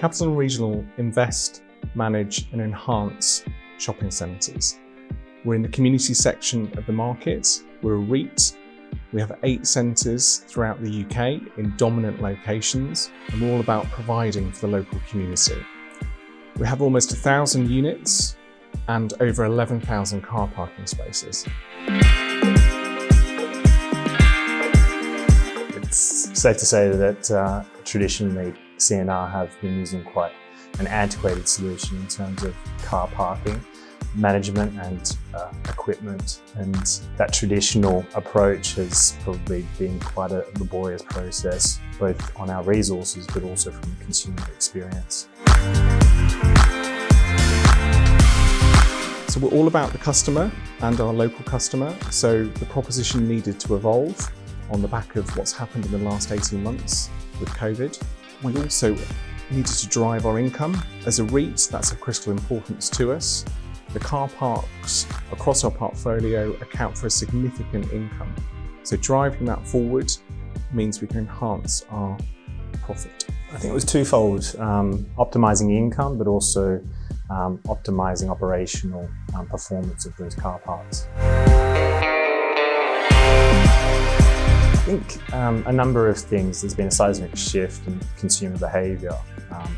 Capital & Regional invest, manage and enhance shopping centres. We're in the community section of the market. We're a REIT. We have 8 centres throughout the UK in dominant locations, and we're all about providing for the local community. We have almost 1,000 units and over 11,000 car parking spaces. It's safe to say that traditionally C&R have been using quite an antiquated solution in terms of car parking management and equipment, and that traditional approach has probably been quite a laborious process, both on our resources but also from a consumer experience. So we're all about the customer and our local customer, so the proposition needed to evolve on the back of what's happened in the last 18 months with COVID. We also needed to drive our income. As a REIT, that's of critical importance to us. The car parks across our portfolio account for a significant income. So driving that forward means we can enhance our profit. I think it was twofold, optimising income, but also optimising operational performance of those car parks. I think a number of things. There's been a seismic shift in consumer behaviour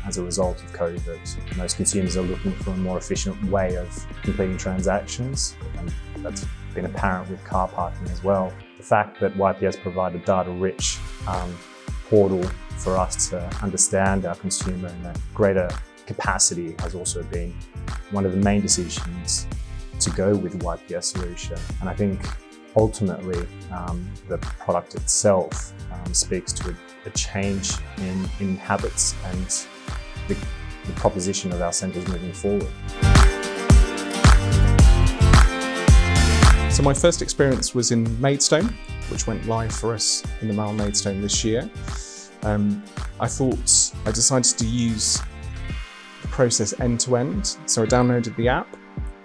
as a result of COVID. Most consumers are looking for a more efficient way of completing transactions, and that's been apparent with car parking as well. The fact that YPS provide a data-rich portal for us to understand our consumer in a greater capacity has also been one of the main decisions to go with the YPS solution. And I think ultimately the product itself speaks to a change in habits and the proposition of our centres moving forward. So my first experience was in Maidstone, which went live for us in the Mall Maidstone this year. I decided to use the process end to end. So I downloaded the app,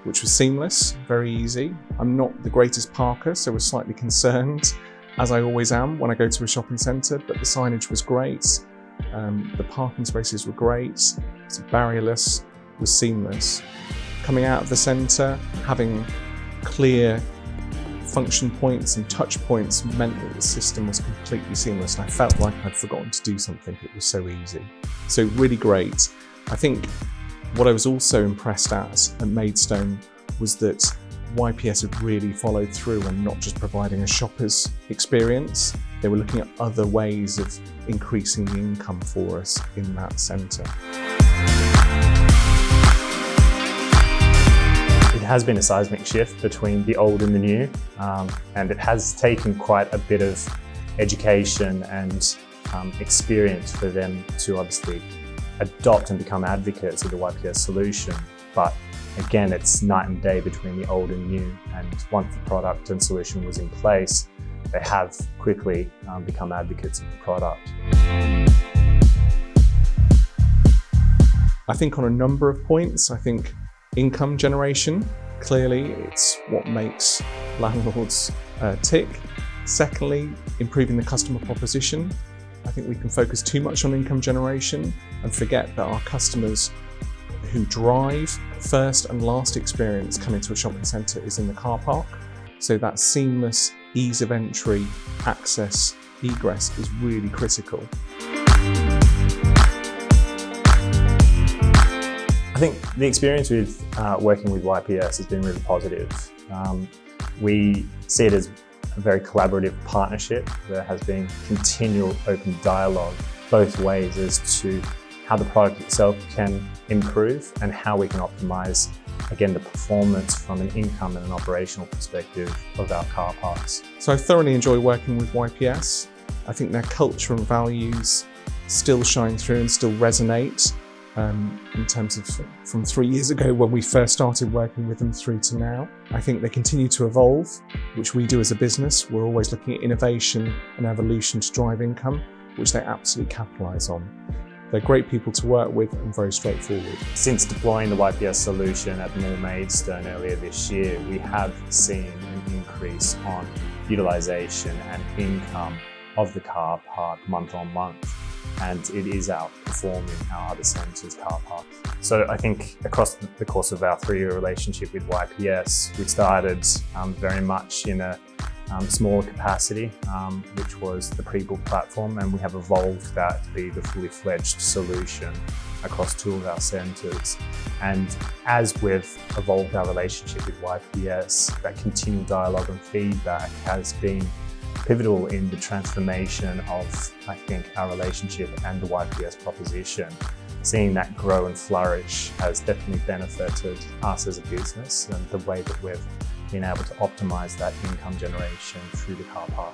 which was seamless, very easy. I'm not the greatest parker, so I was slightly concerned, as I always am when I go to a shopping centre, but the signage was great. The parking spaces were great. It's barrierless, was seamless. Coming out of the centre, having clear function points and touch points meant that the system was completely seamless, and I felt like I'd forgotten to do something. It was so easy. So really great. I think what I was also impressed at Maidstone was that YPS had really followed through on not just providing a shopper's experience. They were looking at other ways of increasing the income for us in that centre. It has been a seismic shift between the old and the new, and it has taken quite a bit of education and experience for them to obviously adopt and become advocates of the YPS solution. But again, it's night and day between the old and new, and once the product and solution was in place, they have quickly become advocates of the product. I think on a number of points, I think income generation, clearly it's what makes landlords tick. Secondly, improving the customer proposition. I think we can focus too much on income generation and forget that our customers who drive first and last experience coming to a shopping centre is in the car park. So that seamless ease of entry, access, egress is really critical. I think the experience with working with YPS has been really positive. We see it as a very collaborative partnership. There has been continual open dialogue both ways as to how the product itself can improve and how we can optimise, again, the performance from an income and an operational perspective of our car parks. So I thoroughly enjoy working with YPS. I think their culture and values still shine through and still resonate in terms of from 3 years ago when we first started working with them through to now. I think they continue to evolve, which we do as a business. We're always looking at innovation and evolution to drive income, which they absolutely capitalise on. They're great people to work with and very straightforward. Since deploying the YPS solution at the Mall Maidstone earlier this year, we have seen an increase on utilisation and income of the car park month on month. and it is outperforming our other centres car park. So I think across the course of our 3-year relationship with YPS, we started very much in a smaller capacity, which was the pre-book platform, and we have evolved that to be the fully fledged solution across 2 of our centres. And as we've evolved our relationship with YPS, that continual dialogue and feedback has been pivotal in the transformation of, I think, our relationship and the YPS proposition. Seeing that grow and flourish has definitely benefited us as a business and the way that we've been able to optimise that income generation through the car park.